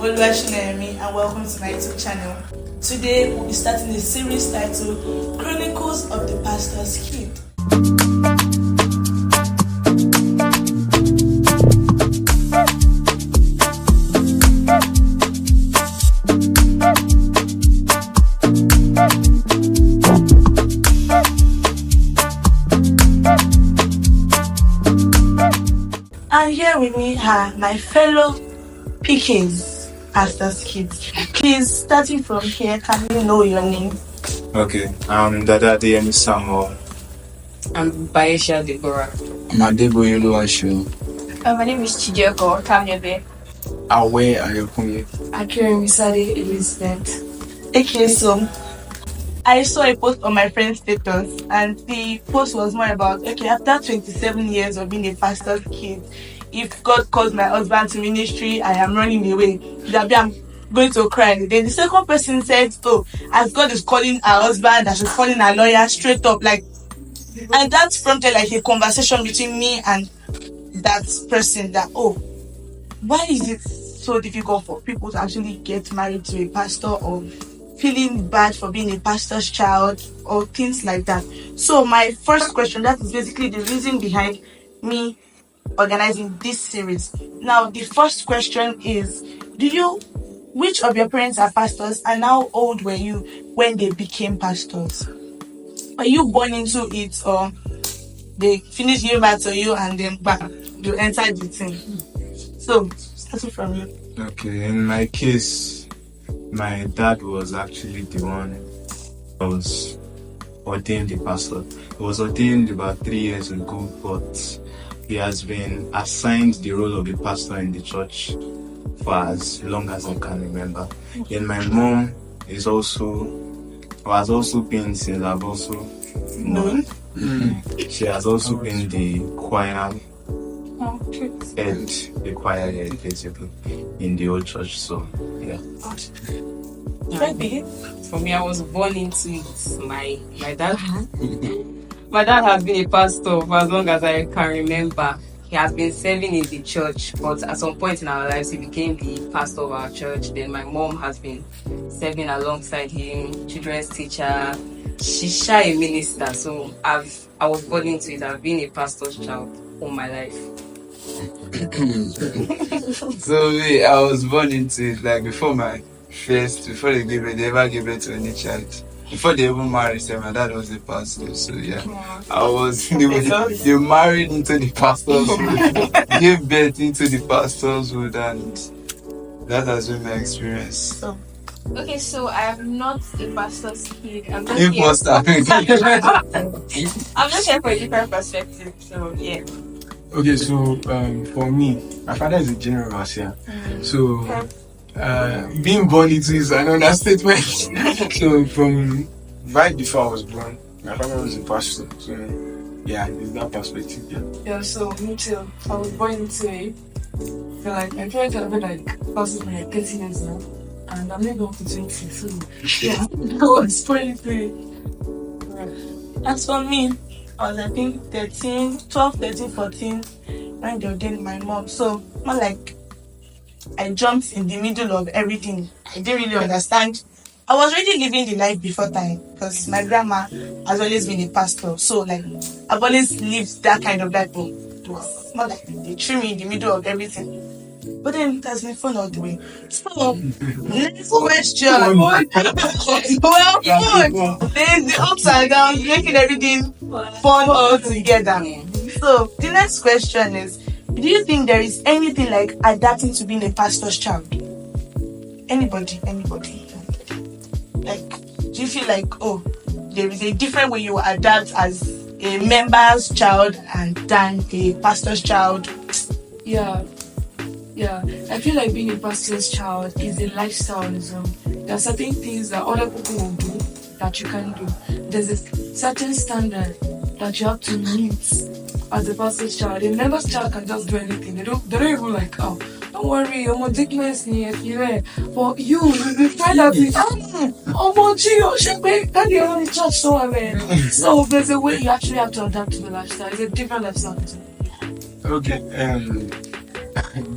Oluwashunayemi and welcome to my YouTube channel. Today we'll be starting a series titled Chronicles of the Pastor's Kid. And here with me are my fellow PKs, Pastor's Kids. Please, starting from here, can you know your name? Okay, I'm Dada DM Samuel. I'm Baisha Deborah. I'm Adebo Oluwashu. My name is Chijeko Kamyebe. Awe Ayokunye. Akira Misade Elizabeth. Okay, so I saw a post on my friend's status, and the post was more about, okay, after 27 years of being a pastor's kid, if God calls my husband to ministry, I am running away. That I'm going to cry. Then the second person said, oh, as God is calling our husband, as she's calling our lawyer, straight up, like, and that prompted like a conversation between me and that person that, oh, why is it so difficult for people to actually get married to a pastor, or feeling bad for being a pastor's child, or things like that? So my first question, that is basically the reason behind me organizing this series. Now, the first question is, which of your parents are pastors, and how old were you when they became pastors? Are you born into it, or they finished giving back to you and then bam, you entered the team? So, starting from you. Okay, in my case, my dad was actually the one that was ordained the pastor. He was ordained about 3 years ago, but he has been assigned the role of a pastor in the church for as long as I can remember. And my mom has also been, since I've also known, she has also been the choir head, the choir head basically in the old church. So yeah. For me, I was born into it. My dad my dad has been a pastor for as long as I can remember. He has been serving in the church, but at some point in our lives, he became the pastor of our church. Then my mom has been serving alongside him, children's teacher. She's a minister, so I was born into it. I've been a pastor's child all my life. So I was born into it like before they ever gave birth to any child. Before they even married, so my dad was a pastor. So yeah, I was they married into the pastor's wood, gave birth into the pastor's wood, and that has been my experience. Okay, so I am not a pastor's kid. I'm just Imposter. I'm just here for a different perspective. So yeah. Okay, so for me, my father is a general overseer. So being born into is an understatement. So from right before I was born, my father was a pastor. So yeah, it's that perspective. Yeah, so me too. I was born into it. So like my parents have been like pastors for like 30 years now, and I'm not going to 20. So yeah, I was born into it. As for me, I was, I think, 12, 13, 14 when they ordained my mom. So more like I jumped in the middle of everything. I didn't really understand. I was already living the life before time because my grandma has always been a pastor. So like I've always lived that kind of life. But it was more like they threw me in the middle of everything. But then it has been fun all the way. So next question. Well, fun. The ups and downs, making everything fun all together. So the next question is, do you think there is anything like adapting to being a pastor's child? Anybody? Like, do you feel like, oh, there is a different way you adapt as a member's child and than a pastor's child? Yeah. I feel like being a pastor's child is a lifestyle. There are certain things that other people will do that you can't do. There's a certain standard that you have to meet as a pastor's child. A member's child can just do anything. They don't even like, oh, don't worry, I'm ridiculous. But you find out daddy on the church somewhere. So there's a way you actually have to adapt to the lifestyle. It's a different lifestyle. Okay,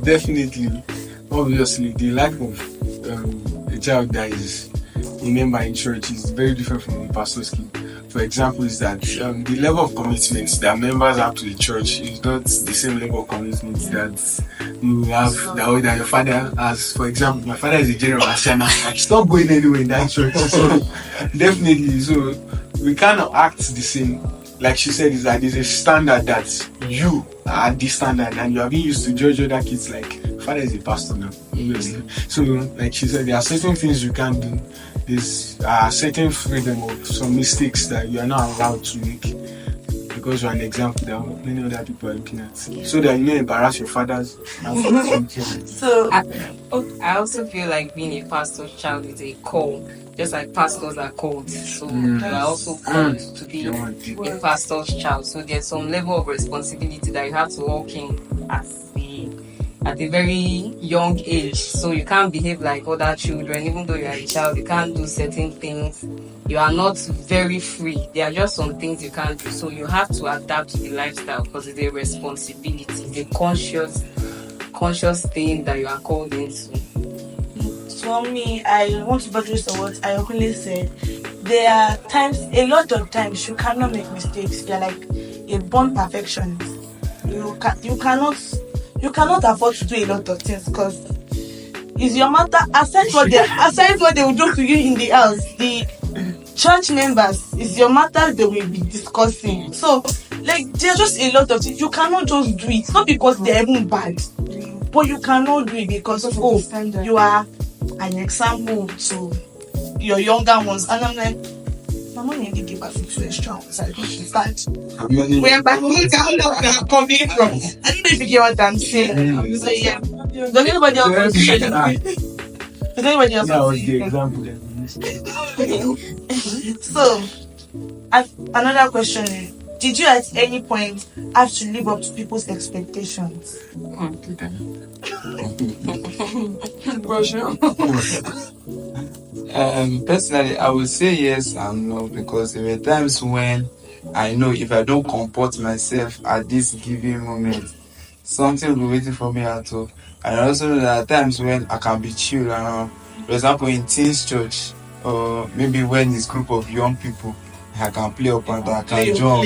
definitely. obviously the life of a child that is a member in church is very different from the pastor's kid. For example, is that the level of commitment that members have to the church is not the same level of commitment that you have that your father has. For example, my father is a general Asiana. He's not going anywhere in that church. So definitely, so we cannot act the same. Like she said, is that there's a standard that you are at this standard and you are being used to judge other kids like father is a pastor now, obviously. So like she said, there are certain things you can't do. There's certain freedom of some mistakes that you are not allowed to make because you're an example that many other people are looking at. So that you don't embarrass your fathers. So I also feel like being a pastor's child is a call, just like pastors are called. So you are also called to be a pastor's child. So there's some level of responsibility that you have to walk in at a very young age. So you can't behave like other children, even though you are a child. You can't do certain things. You are not very free. There are just some things you can't do. So you have to adapt to the lifestyle because it's a responsibility. It's a conscious thing that you are called into. for me, I want to buttress on what I openly said. There are times, a lot of times, you cannot make mistakes. You're like a born perfectionist. You cannot afford to do a lot of things because it's your matter. Aside what they will do to you in the house, the church members, is your matter they will be discussing. So like there's just a lot of things. You cannot just do it. Not because they're even bad, but you cannot do it because you are an example to your younger ones. And I'm like, my mom only give us 2 extra ones. I think she's bad. Where back coming from? I don't know if you get what I'm saying. So yeah. Does anybody else? Does anybody else? That was the example that So, another question is, did you at any point have to live up to people's expectations? Personally, I would say yes and no because there were times when I know if I don't comport myself at this given moment, something will be waiting for me at all. And I also know there are times when I can be chill around. For example, in teens church, or maybe when it's group of young people, I can play up and I can jump.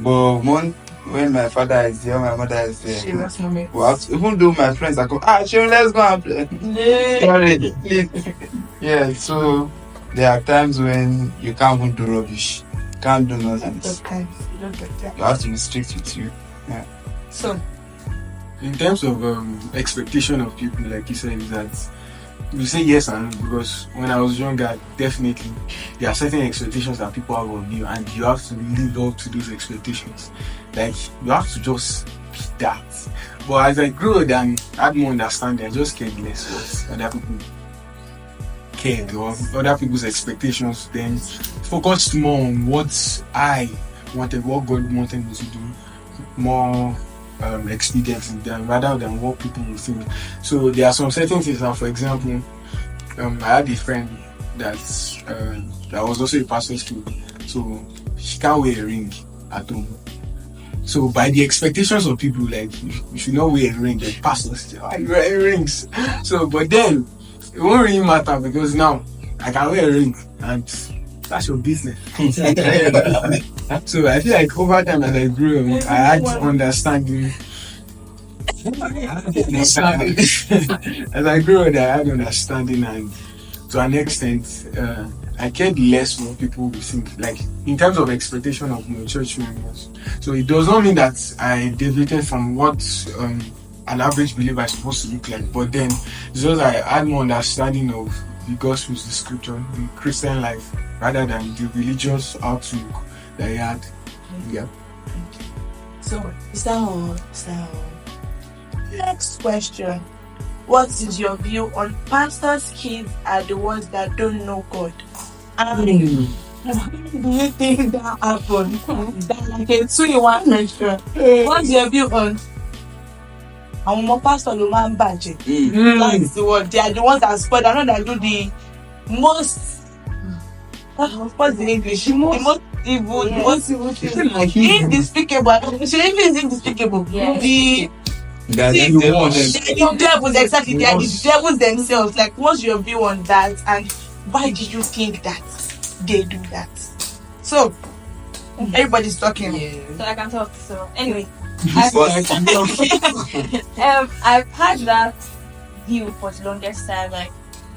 But when my father is there, my mother is there, well, even though my friends are going, let's go and play. Yeah, so there are times when you can't even do rubbish, can't do nothing. You have to be strict with you. Yeah. So, in terms of expectation of people, like you said, is that you say yes and no because when I was younger, definitely there are certain expectations that people have of you, and you have to live up to those expectations. Like you have to just be that. But as I grew older and had more understanding, I just cared less what other people cared or other people's expectations. Then focused more on what I wanted, what God wanted me to do, more experience than rather than what people will think. So there are some certain things. For example, I had a friend that was also a pastor's kid, so she can't wear a ring at home. So by the expectations of people, like you should not wear a ring. The pastors, you wear rings. So but then it won't really matter because now I can wear a ring and that's your business. So I feel like over time as I grew up, I had understanding. As I grew up, I had understanding, and to an extent, I cared less what people would think, like in terms of expectation of my church members. So it does not mean that I deviated from what an average believer is supposed to look like, but then it's just I had more understanding of the gospel, the scripture, the Christian life, rather than the religious outlook that I had. Yeah. So is that all? Next question. What is your view on pastors' kids are the ones that don't know God? How do you think that happened? That like a 2-in-1 mention. What's your view on àwọn ọmọ pastor ló máa ń bàjẹ́? That's the word. They are the ones that spoil. I know that do the most. What's the English? The most evil. The most evil thing. Indespicable. She even is indespicable. Yeah. That's See, the you worst. they're the devils, exactly. They are the Yes. devils themselves. Like, what's your view on that? And why do you think that they do that? So, everybody's talking. So I can talk. So anyway, But I've had that view for the longest time. Like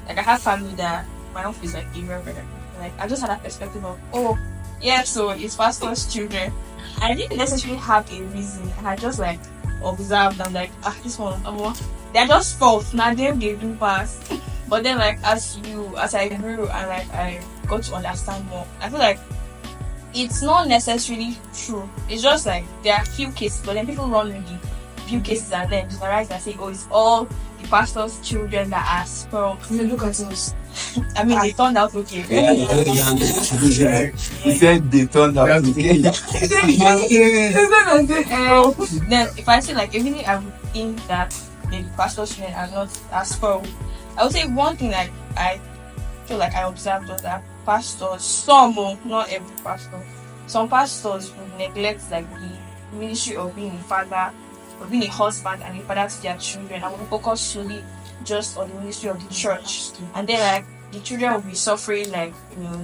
I have family that my uncle is like a reverend. Like I just had that perspective of, oh yeah, so it's pastor's children. I didn't necessarily have a reason, and I just like observed. I'm like, this one, they're just false. Now they do pass. But then like as I grew and like I got to understand more, I feel like it's not necessarily true. It's just like there are few cases, but then people run with the few cases and then generalize and say, oh, it's all the pastor's children that are spoiled. I mean, look at us. I mean, they turned out okay. he said they turned out okay. Then if I say like everything, I would think that the pastor's children are not as spoiled. I would say one thing like I feel like I observed was that pastors, some, not every pastor, some pastors would neglect like the ministry of being a father, of being a husband and a father to their children, and will focus solely just on the ministry of the church. And then like the children will be suffering like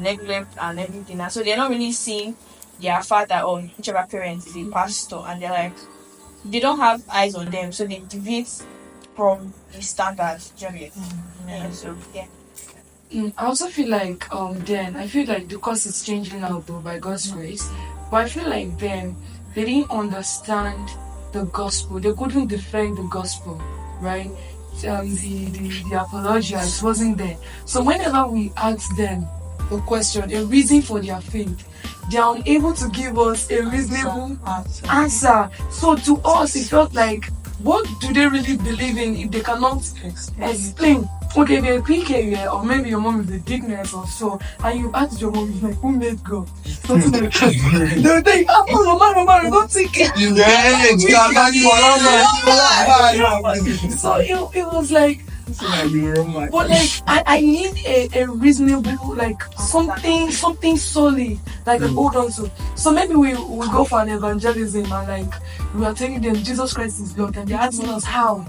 neglect and everything. And so they're not really seeing their father or whichever parent is a pastor, and they're like they don't have eyes on them, so they deviate from the standards. Yeah, so yeah. I also feel like then I feel like because it's changing now though by God's grace, but I feel like then they didn't understand the gospel. They couldn't defend the gospel, right? The apologize wasn't there. So whenever we ask them a question, a reason for their faith, they are unable to give us a reasonable answer. So to us, it felt like, what do they really believe in if they cannot explain? Okay, they're PK, or maybe your mom is a dickness or so, and you ask your mom, like, who made God? Something like that. They'll think, mama, don't take it. So it was like, but like I need a reasonable, like something solid like I hold on to. So maybe we go for an evangelism and like we are telling them Jesus Christ is Lord, and they're asking us how,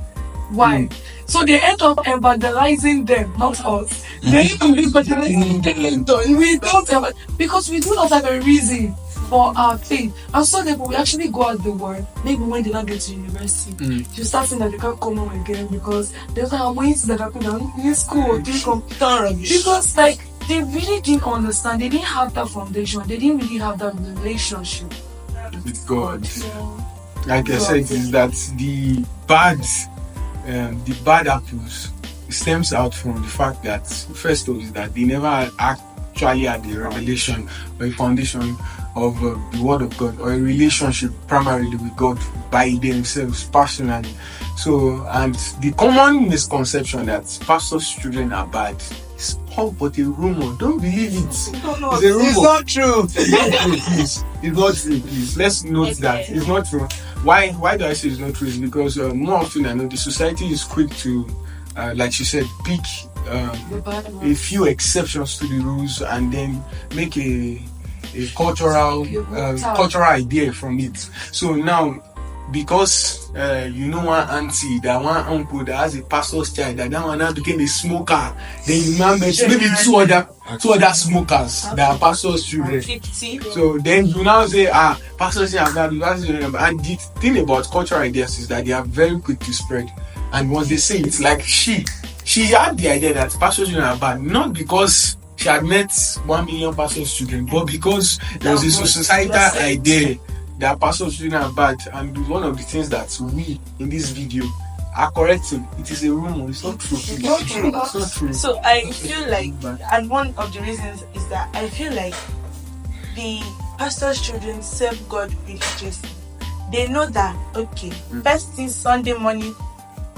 why. So they end up evangelizing them, not us. They end up evangelizing them. We don't because we do not have a reason for our faith. And so that we actually go out the word, maybe when they not get to university, you start saying that they can't come home again because there's like ways that happen in school. Because like they really didn't understand, they didn't have that foundation, they didn't really have that relationship with God. Like I said, is that the bad apples stems out from the fact that first of all is that they never actually had the revelation or a foundation of the word of God or a relationship primarily with God by themselves personally. So, and the common misconception that pastors' children are bad is all but a rumor. Don't believe it. It's a rumor. It's not true. Please. It's not true, please. Let's note that it's not true. Why do I say it's not true? It's because more often than not, the society is quick to, like she said, pick a few exceptions to the rules and then make a cultural idea from it. So now, because one auntie, that one uncle that has a pastor's child, that one now became a smoker, then you now met maybe two other smokers that are pastor's children. So then you now say, pastor's children are bad. And the thing about cultural ideas is that they are very quick to spread. And once they say it's like she had the idea that pastor's children are bad, not because she had met 1 million pastor's children, but because there was a societal idea that pastor's children are bad. And one of the things that we in this video are correcting, it is a rumor. It's not true. It's not true. So I feel like, and one of the reasons is that I feel like the pastor's children serve God religiously. They know that, okay, first thing Sunday morning,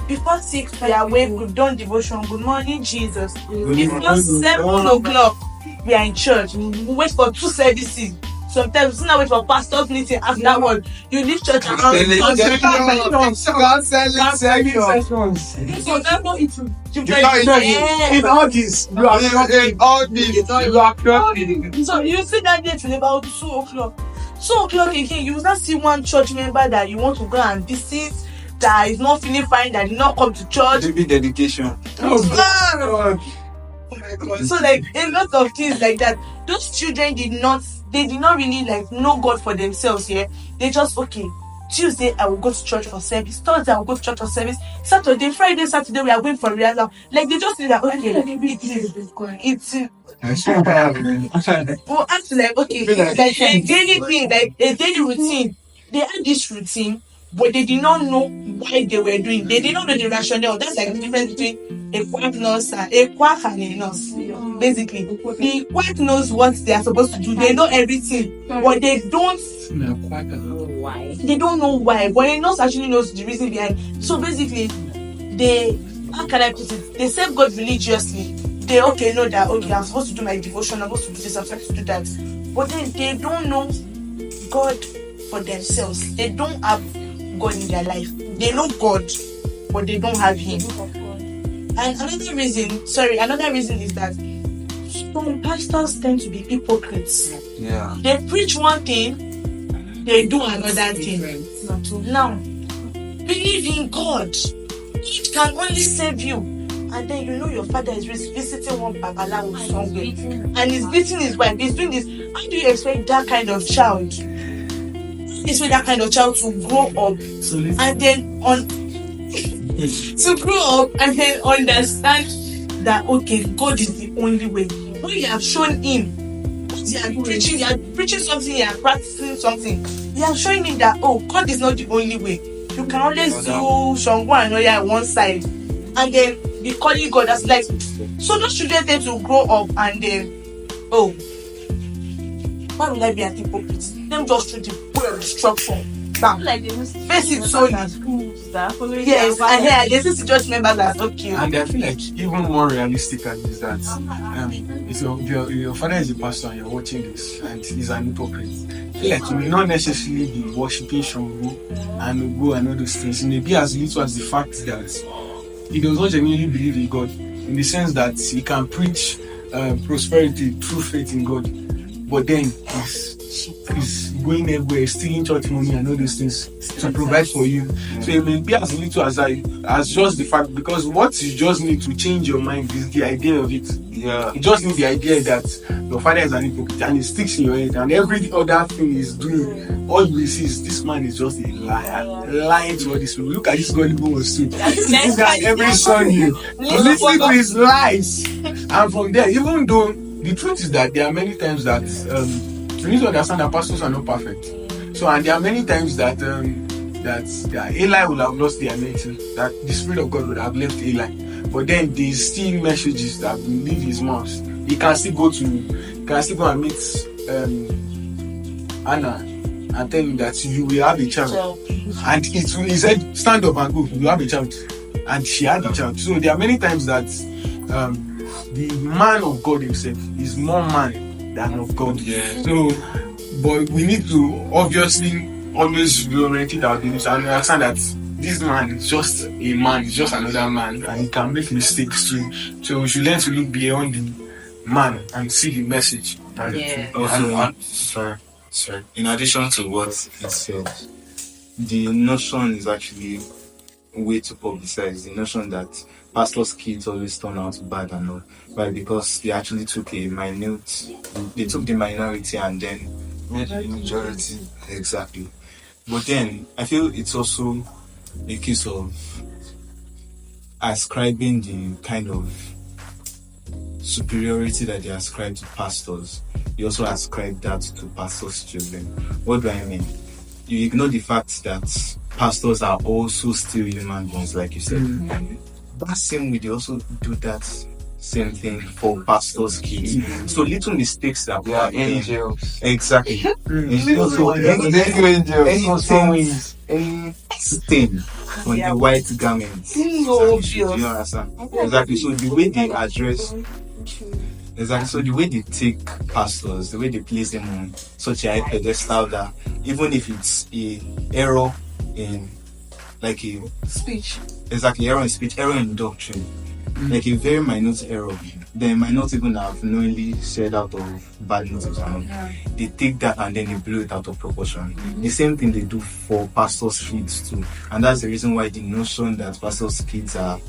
before 6 we are awake, we've done devotion, good morning Jesus. It's just 7 o'clock, we are in church, we wait for 2 services. Sometimes you not wait for pastor's meeting. After that one, you leave church and Counseling sessions. So that's not it. In all this, you are not. So you see that day till about 2 o'clock. 2 o'clock again, you will not see one church member that you want to go and visit that is not feeling fine, that did not come to church. Baby dedication. Oh my God. So like a lot of things like that. Those children did not really like know God for themselves. Yeah, they just okay. Tuesday I will go to church for service. Thursday I will go to church for service. Saturday, Friday, Saturday we are going for rehearsal. Like they just feel like okay, it's well actually like okay, like a daily thing, like a daily routine. They had this routine, but they did not know why they were doing. They did not know the rationale. That's like the difference between a quack nurse and a quack and a nurse. Basically, the quack knows what they are supposed to do. They know everything, but they don't. Why? They don't know why. But a nurse actually knows the reason behind. So basically, they how can I put it? They serve God religiously. They know that okay, I'm supposed to do my devotion. I'm supposed to do this. I'm supposed to do that. But then they don't know God for themselves. They don't have God in their life. They know God, but they don't have Him. And another reason is that some pastors tend to be hypocrites. Yeah. They preach one thing, they do another thing. Now, believe in God. It can only save you. And then you know your father is visiting one babalawo somewhere and he's beating his wife. He's doing this. How do you expect that kind of child? Expect that kind of child to grow up and then understand that okay, God is the only way. When you have shown him, you are preaching something, you are practicing something. You are showing him that God is not the only way. You can always do Shango and Oya on one side, and then be calling God as like. So those children tend to grow up and then why will I be an hypocrite? Them just through the word of structure. Like they must face it so schools that following yes, and here they see church members as okay. And I feel like even more realistic is that if your father is a pastor and you're watching this and he's an hypocrite, I feel like you may not necessarily be worshipping Shango and Ogo and all those things. It may be as little as the fact that he does not genuinely believe in God, in the sense that he can preach prosperity through faith in God, but then he's going everywhere, stealing church money and all those things to provide for you. So it may be as little as just the fact, because what you just need to change your mind is the idea of it. Yeah. You just need the idea that your father is an hypocrite and it sticks in your head, and every other thing he's doing, all you will see is this man is just a liar, lying to all these people. Look at this gullible one too. This guy every Sunday listen to his lies, and from there, even though the truth is that there are many times that you need to understand that pastors are not perfect. So, and there are many times that Eli will have lost the anointing, that the Spirit of God would have left Eli. But then there's still messages that will leave his mouth. He can still go and meet Anna and tell him that you will have a child. And he said, stand up and go, you have a child. And she had a child. So there are many times that the man of God himself is more man than of God. Yeah. So, but we need to obviously always reorientate our beliefs and understand that this man is just a man, he's just another man, and he can make mistakes too. So we should learn to look beyond the man and see the message. Yeah. Also, sorry. In addition to what he said, the notion is actually way to publicize the notion that pastors' kids always turn out bad and all. Why? Because they actually took the minority and then Made the majority. Exactly. But then I feel it's also a case of ascribing the kind of superiority that they ascribe to pastors. You also ascribe that to pastors' children. What do I mean? You ignore the fact that pastors are also still human beings, like you said. That same way, they also do that same thing for pastors' kids. So little mistakes that They are angels. Exactly. Angels. Stain on the white garment. So Do you understand? Exactly. So the way they address, so the way they take pastors, the way they place them on such a high pedestal that even if it's a error in like a Speech. exactly error in speech, error in doctrine, like a very minute error, they might not even have knowingly said out of bad motives and all. They take that and then they blow it out of proportion. The same thing they do for pastors' kids too. And that's the reason why the notion that pastors' kids are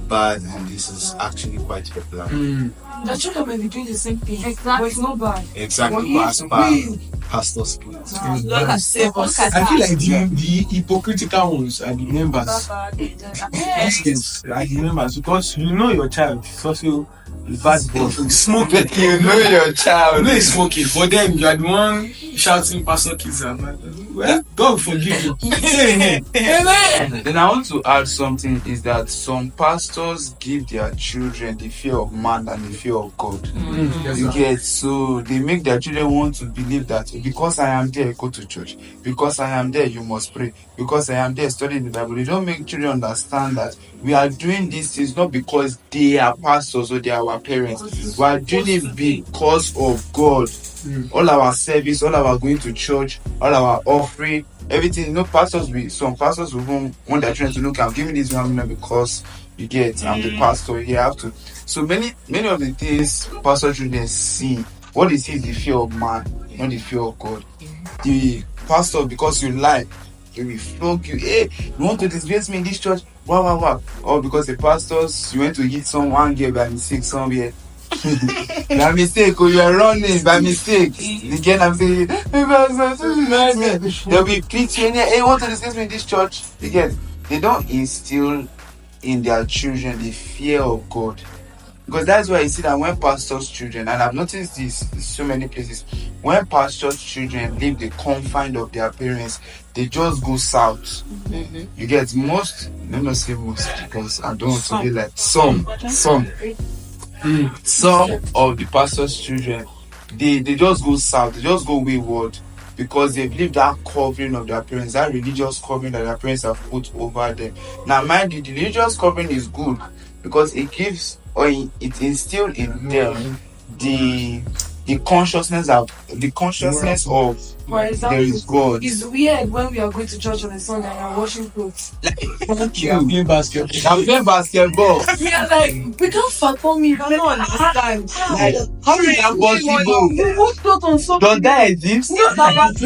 bad and this is actually quite popular. The children may be doing the same thing, but it's not bad. Exactly, But as if per we- pastors' kids. I feel like the hypocritical ones are the members. Yes, like the members, because you know your child is also a bad boy. Smoking. You know your child. You know he's smoking, but then you are the one shouting pastor kids are bad. Well, God forgive you. Amen. Then I want to add something is that some pastors give their children the fear of man and the fear of God. You get, so they make their children want to believe that because I am there, go to church. Because I am there, you must pray. Because I am there studying the Bible. They don't make children understand that we are doing these things not because they are pastors or they are our parents. We are doing it because of God. All our service, all our going to church, all our offering, everything. You know, some pastors will want their children to look, I'm giving this one because you get, I'm the pastor, you have to. So many of the things pastor children see, what they see is the fear of man, not the fear of God. The pastor, because you lie, he will flog you. Hey, you want to disgrace me in this church? Wow. Or because the pastors, you went to hit someone girl by mistake somewhere. By mistake, or you are running by mistake. Again, I'm saying, they'll be preaching. Hey, want to disgrace me in this church? Again, they don't instill in their children the fear of God. Because that's why you see that when pastors' children, and I've noticed this in so many places, when pastors' children leave the confines of their parents, they just go south. You get most, let me not say most, because I don't want to be like some of the pastors' children, they just go south, they just go wayward because they believe that covering of their parents, that religious covering that their parents have put over them. Now, mind you, the religious covering is good because it gives or it instills in them the consciousness of For example, there is God. it's weird when we are going to church on a Sunday and are washing clothes. You are playing basketball. I'm playing basketball. We are like, we can't fathom me. I don't understand. Like, how is that possible? You wash clothes on Sunday. Does that exist? Not that bad.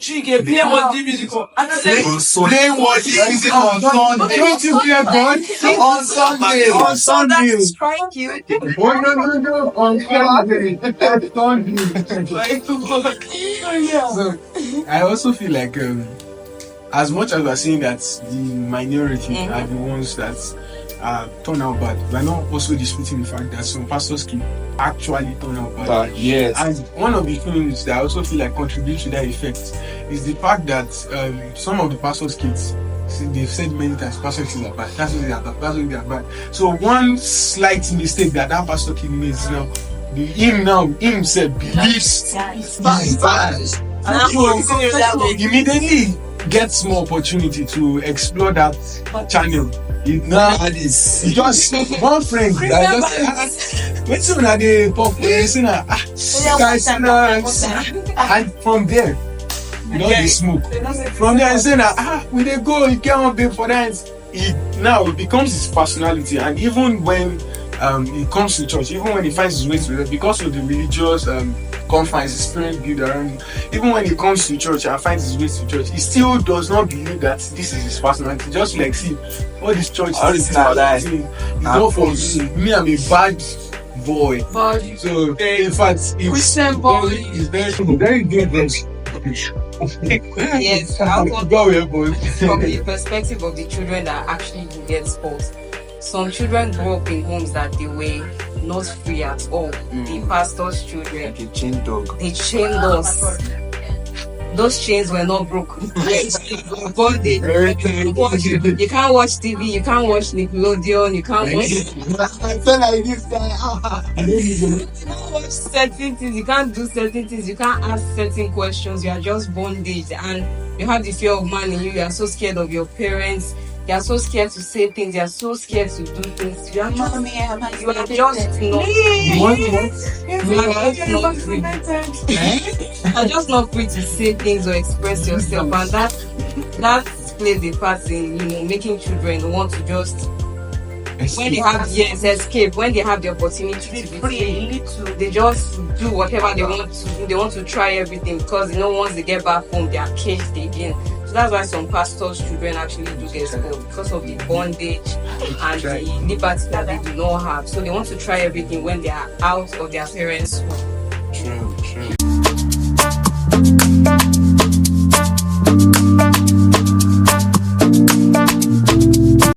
Chike, play what music on. And I said, Play what music on Sunday. Don't you play God? On Sunday. On Sunday. Strike you. Oh, no. On Sunday. So, I also feel like, as much as we're saying that the minority are the ones that turn out bad, we're not also disputing the fact that some pastors can actually turn out bad. Yes. And one of the things that I also feel like contribute to that effect is the fact that some of the pastors' kids, see, they've said many times, pastors' kids are bad. That's what they are bad. That's what they are bad. So one slight mistake that pastor kid makes now, himself believes he's bad. And he immediately gets more opportunity to explore that channel. It's just one friend that just wait till they pop guys, and from there, you know, they smoke. From there, saying when they go, he can't pay for that. It becomes his personality, and even when he comes to church, even when he finds his way to it, because of the religious confines his parents build around him, even when he comes to church and finds his way to church, he still does not believe that this is his personality. Just like, see, all this church is not for me. I'm a bad boy. So, in fact, Christian boy. It's very good. Yes, I want Go ahead, boy. from the perspective of the children that actually do get sports. Some children grew up in homes that they were not free at all. The pastor's children, Like a chain dog. they chained us. Those chains were not broken. Bondage. You can't watch TV, you can't watch Nickelodeon, you can't watch. I feel like this guy. You can't watch certain things, you can't do certain things, you can't ask certain questions. You are just bondage, and you have the fear of man in you. You are so scared of your parents. You are so scared to say things. You are so scared to do things. You are just not. You are just not free to say things or express yourself, and that plays a part in making children want to just when they have escape, when they have the opportunity to be free, they just do whatever they want to do. They want to try everything because once they get back home, they are caged again. So that's why some pastors' children actually do get spoiled because of the bondage and the liberty that they do not have. So they want to try everything when they are out of their parents' home.